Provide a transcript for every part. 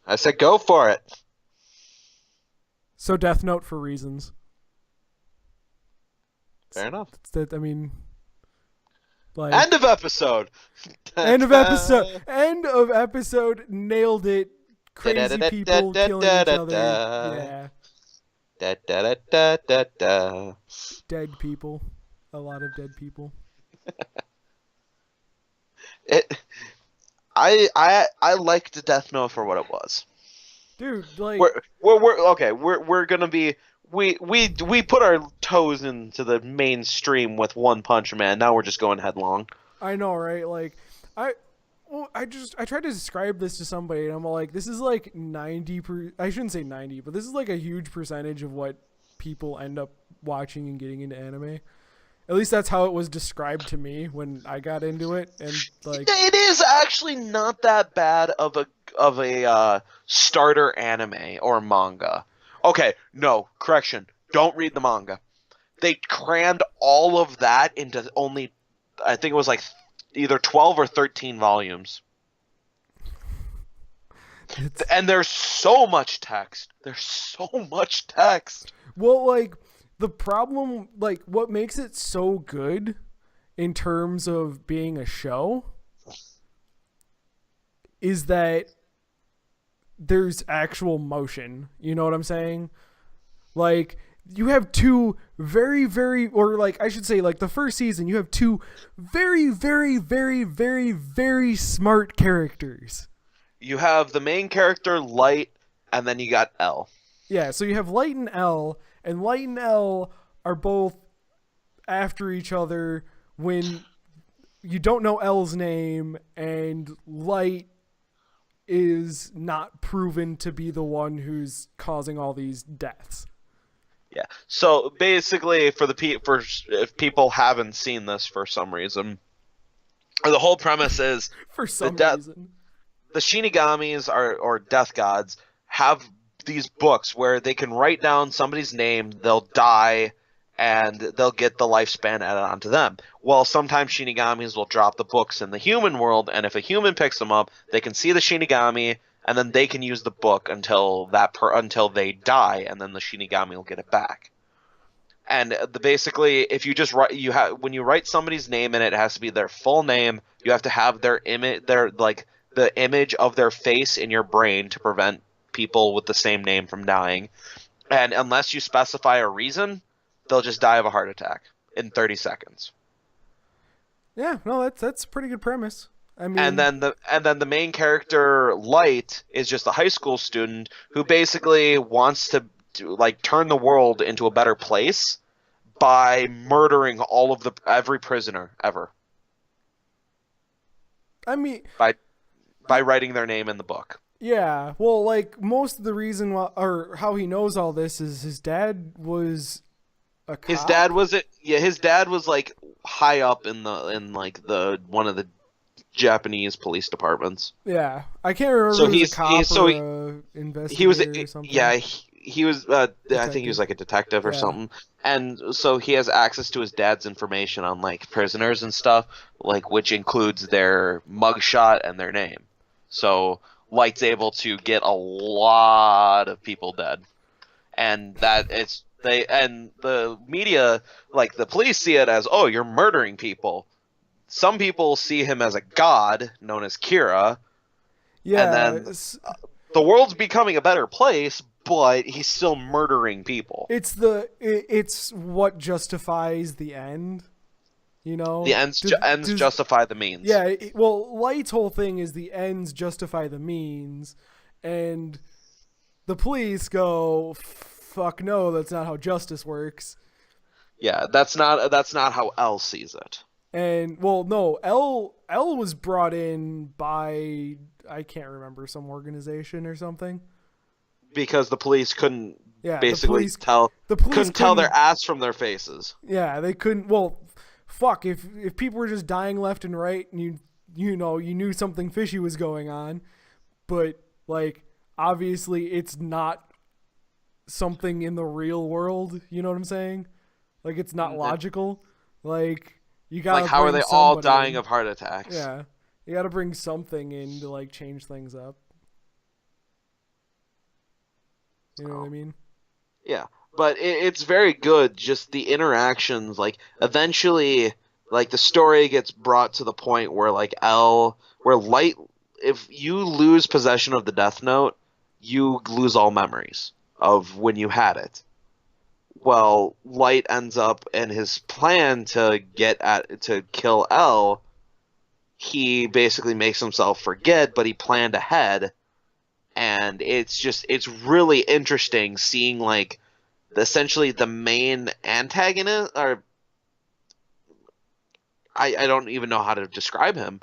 I said go for it. So Death Note for reasons. Fair enough. That I mean, End like of episode. end of episode. End of episode. Nailed it. Crazy people killing each other. Yeah, dead people. A lot of dead people. It. I liked Death Note for what it was. Dude, like We're okay. We're gonna be. We put our toes into the mainstream with One Punch Man. Now we're just going headlong. I know, right? Like I I tried to describe this to somebody and I'm like, this is like 90 I shouldn't say 90, but this is like a huge percentage of what people end up watching and getting into anime. At least that's how it was described to me when I got into it, and like It is actually not that bad of a starter anime or manga. Okay, no, correction. Don't read the manga. They crammed all of that into only, I think it was like either 12 or 13 volumes. And there's so much text. There's so much text. well, like the problem, like what makes it so good in terms of being a show is that there's actual motion. You know what I'm saying? Like you have two or like I should say like the first season you have two very smart characters. You have the main character, Light, and then you got L. Yeah, so you have Light and Light and L are both after each other when you don't know L's name, and Light is not proven to be the one who's causing all these deaths. Yeah. So basically, for if people haven't seen this for some reason, the whole premise is For the some death reason. the Shinigamis are or death gods have these books where they can write down somebody's name, they'll die, and they'll get the lifespan added onto them. Well, sometimes Shinigamis will drop the books in the human world, and if a human picks them up, they can see the Shinigami, and then they can use the book until they die, and then the Shinigami will get it back. And basically, if you just write, when you write somebody's name in it, it has to be their full name. You have to have their image, the image of their face in your brain to prevent people with the same name from dying. And unless you specify a reason, they'll just die of a heart attack in 30 seconds. Yeah, no, that's a pretty good premise. I And mean, then the main character, Light, is just a high school student who basically wants to like turn the world into a better place by murdering every prisoner ever I mean, by writing their name in the book. yeah. Well, like most of the reason or how he knows all this is his dad was a His cop. dad was it. Yeah, his dad was like high up in like the one of the Japanese police departments. Yeah, I can't remember So if he was a he's cop so or he, a he was investigator or something. yeah he was I think he was Detective. like a detective or Yeah. something, and so he has access to his dad's information on like prisoners and stuff, like which includes their mugshot and their name. So Light's able to get a lot of people dead, and the media, like the police, see it as, oh, you're murdering people. Some people see him as a god known as Kira, and Yeah, then the world's becoming a better place, but he's still murdering people. it's what justifies the end. You know, The ends justify the means. yeah. Well, Light's whole thing is the ends justify the means, and the police go, "Fuck no, that's not how justice works." Yeah, that's not how L sees it. And well, no, L was brought in by I can't remember some organization or something. Because the police couldn't Yeah, basically tell the police couldn't tell their couldn't. ass from their faces. Yeah, they couldn't. Well, fuck. If people were just dying left and right, and you knew something fishy was going on, but like obviously it's not something in the real world. You know what I'm saying? Like it's not logical. Like you Like, gotta how are bring they all somebody dying in. of heart attacks? Yeah, you gotta bring something in to like change things up. You know what I mean? Yeah, but it's very good. Just the interactions, like eventually, like the story gets brought to the point where like where Light, if you lose possession of the Death Note, you lose all memories of when you had it. Well, Light ends up in his plan to kill L. He basically makes himself forget, but he planned ahead, and it's really interesting seeing like essentially the main antagonist, or I don't even know how to describe him.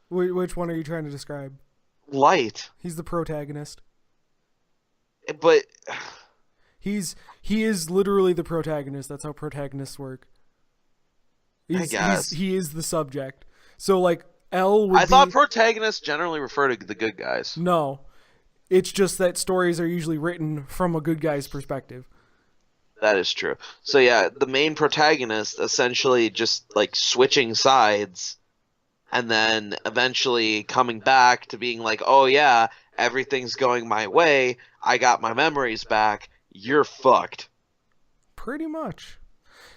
Which one are you trying to describe? Light. He's the protagonist. But he is literally the protagonist. That's how protagonists work. I guess he is the subject. So like L would I thought protagonists generally refer to the good guys. No. It's just that stories are usually written from a good guy's perspective. That is true. So yeah, the main protagonist essentially just like switching sides and then eventually coming back to being like, "Oh yeah, everything's going my way. I got my memories back. You're fucked." Pretty much.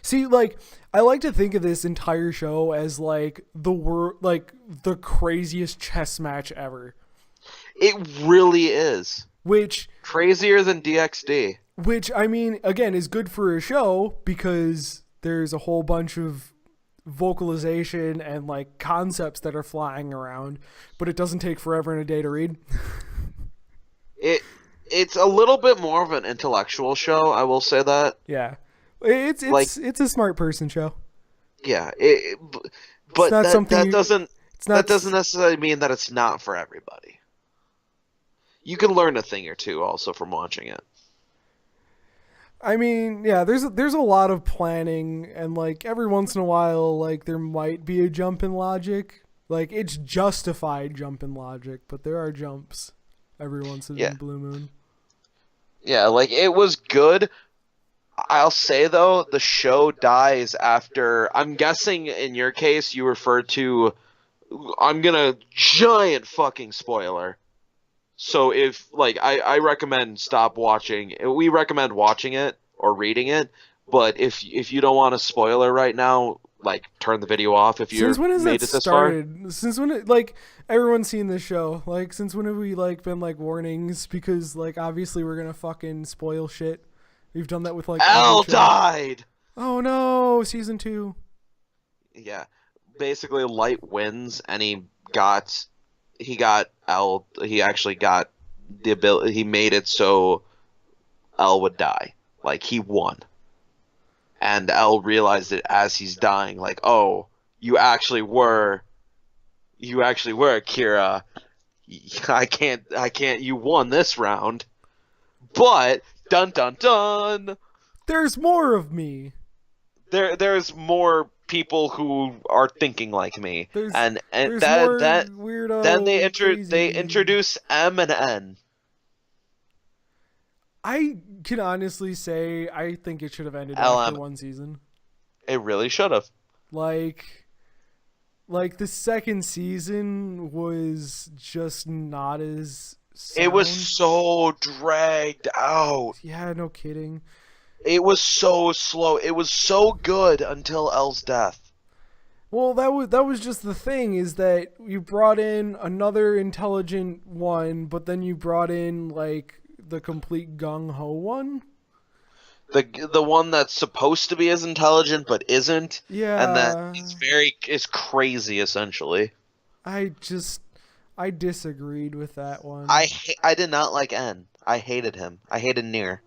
See, like I like to think of this entire show as like the craziest chess match ever. It really is. Which crazier than DxD. Which, I mean, again, is good for a show because there's a whole bunch of vocalization and like concepts that are flying around, but it doesn't take forever and a day to read. It's a little bit more of an intellectual show, I will say that. Yeah. It's a smart person show. Yeah, but that doesn't necessarily mean that it's not for everybody. You can learn a thing or two also from watching it. I mean, yeah, there's a lot of planning, and like every once in a while, like there might be a jump in logic. Like it's justified jump in logic, but there are jumps every once in a blue moon. Yeah, like it was good. I'll say though, the show dies after. I'm guessing in your case you refer to. I'm gonna giant fucking spoiler. So if like I recommend stop watching. We recommend watching it or reading it, but if you don't want a spoiler right now, like turn the video off if you're made it this far. Since when like everyone's seen this show? Like since when have we like been like warnings because like obviously we're gonna fucking spoil shit. We've done that with like L died. Oh no, season 2. Yeah, basically Light wins and he got L. He actually got the ability. He made it so L would die. Like he won, and L realized it as he's dying. Like, oh, you actually were Kira. I can't. You won this round, but dun dun dun. There's more of me. There's more people who are thinking like me, there's that weirdo, then they introduce M and N. I can honestly say I think it should have ended LM. after one season. It really should have. Like the second season was just not as sound. It was so dragged out. Yeah, no kidding. It was so slow. It was so good until L's death. Well, that was just the thing, is that you brought in another intelligent one, but then you brought in like the complete gung ho one. The one that's supposed to be as intelligent but isn't. Yeah. And that is crazy essentially. I disagreed with that one. I did not like N. I hated him. I hated Nier.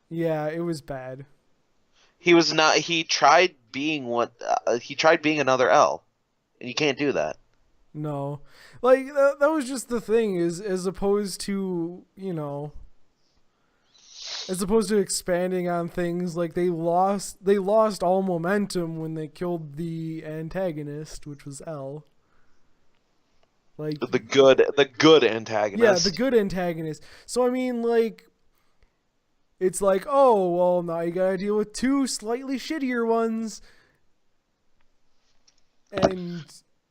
Yeah, it was bad. He was not. He tried being another L, and you can't do that. No, like that was just the thing. Is as opposed to expanding on things, like they lost all momentum when they killed the antagonist, which was L. Like the good antagonist. Yeah, the good antagonist. So I mean, like. It's like, oh, well, now you gotta deal with 2 slightly shittier ones. And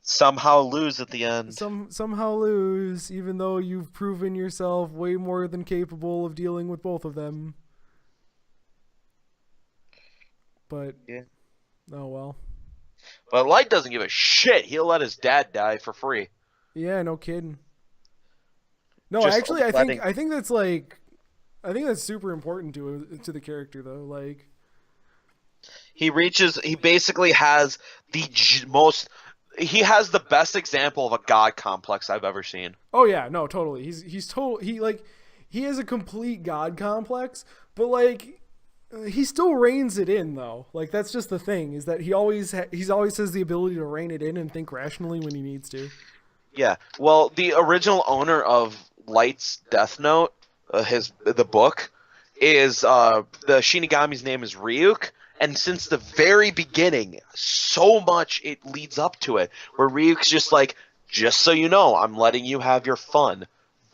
somehow lose at the end. Somehow lose, even though you've proven yourself way more than capable of dealing with both of them. But Yeah. oh well. But Light doesn't give a shit. He'll let his dad die for free. Yeah, no kidding. No, Just actually, I letting- think that's like, I think that's super important to the character though. Like, He basically has he has the best example of a god complex I've ever seen. oh yeah, no, totally. He has a complete god complex, but like he still reins it in though. Like that's just the thing, is that he always has the ability to rein it in and think rationally when he needs to. Yeah. Well, the original owner of Light's Death Note, the book, is the Shinigami's name is Ryuk. And since the very beginning, so much it leads up to it, where Ryuk's just like, just so you know, I'm letting you have your fun,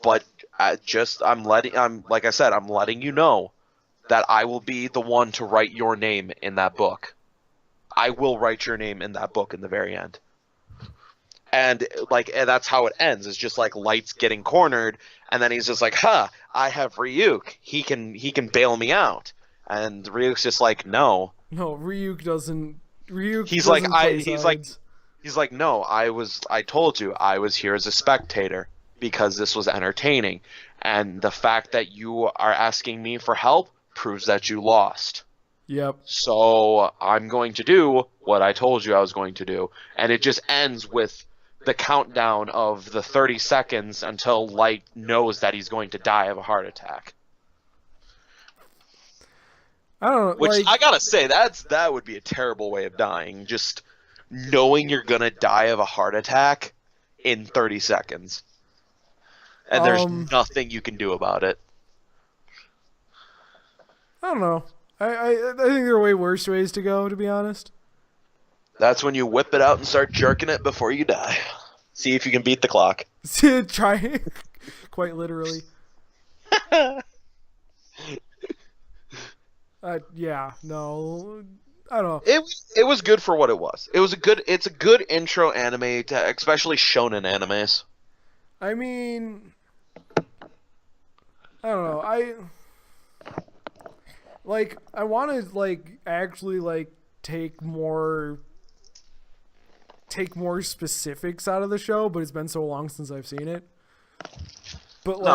but I'm letting you know that I will be the one to write your name in that book. I will write your name in that book in the very end. And that's how it ends. It's just like Light's getting cornered, and then he's just like, "Huh, I have Ryuk. He can bail me out." And Ryuk's just like, "No." No, Ryuk doesn't. Ryuk. He's doesn't like, play sides. he's like, "No, I told you, I was here as a spectator because this was entertaining, and the fact that you are asking me for help proves that you lost. Yep. So I'm going to do what I told you I was going to do." And it just ends with the countdown of the 30 seconds until Light knows that he's going to die of a heart attack. I don't know. Which, like, I gotta say, that would be a terrible way of dying. Just knowing you're gonna die of a heart attack in 30 seconds. And there's nothing you can do about it. I don't know. I think there are way worse ways to go, to be honest. That's when you whip it out and start jerking it before you die. See if you can beat the clock. Try quite literally. Yeah, no, I don't know. It was good for what it was. It's a good intro anime to especially shonen animes. I mean, I don't know. I want to actually take more specifics out of the show, but it's been so long since I've seen it. But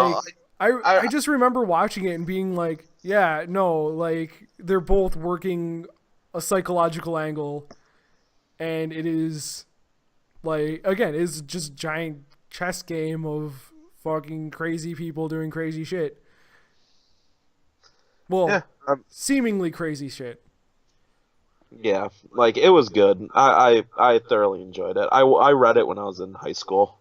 I just remember watching it and being like, yeah, no, they're both working a psychological angle, and it is again, it's just a giant chess game of fucking crazy people doing crazy shit. Well, Yeah, seemingly crazy shit. yeah, it was good. I thoroughly enjoyed it. I read it when I was in high school.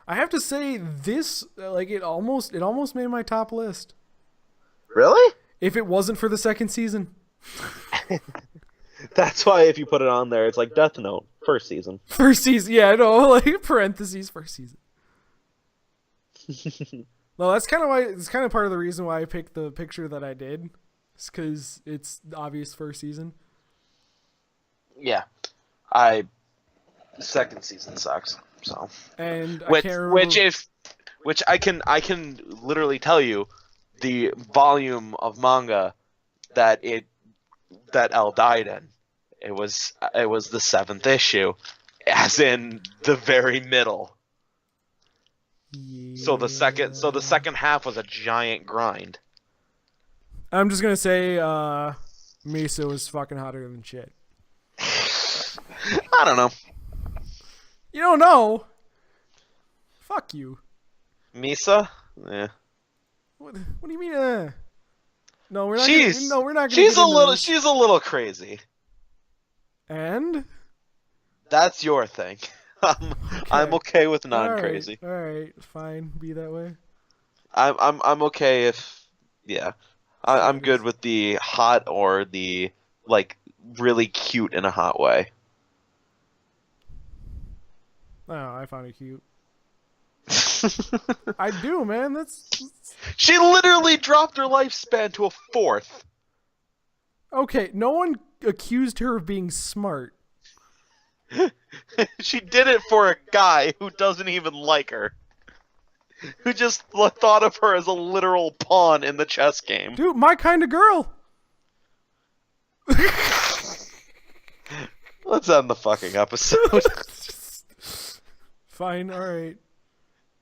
I have to say, this it almost made my top list. Really? If it wasn't for the second season. That's why if you put it on there, it's like Death Note, first season. First season, yeah, no, parentheses, first season. No, that's kind of why. It's kind of part of the reason why I picked the picture that I did. It's because it's the obvious first season. Yeah, second season sucks. So, and I can't remember... which I can literally tell you, the volume of manga that L died in, it was the 7th issue, as in the very middle. Yeah. So the second half was a giant grind. I'm just gonna say, Misa was fucking hotter than shit. I don't know. You don't know. Fuck you. Misa? Yeah. What do you mean? No, we're not. We're not. She's a little crazy. And that's your thing. I'm okay with non-crazy. All right, fine. Be that way. I'm okay if I'm good with the hot or the really cute in a hot way. Oh, I found it cute. I do, man. That's... She literally dropped her lifespan to a 4th. Okay, no one accused her of being smart. She did it for a guy who doesn't even like her. Who just thought of her as a literal pawn in the chess game. Dude, my kind of girl. Let's end the fucking episode. Fine, alright.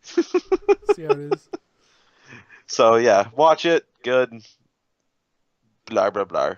See how it is. So yeah, watch it. Good. Blah blah blah.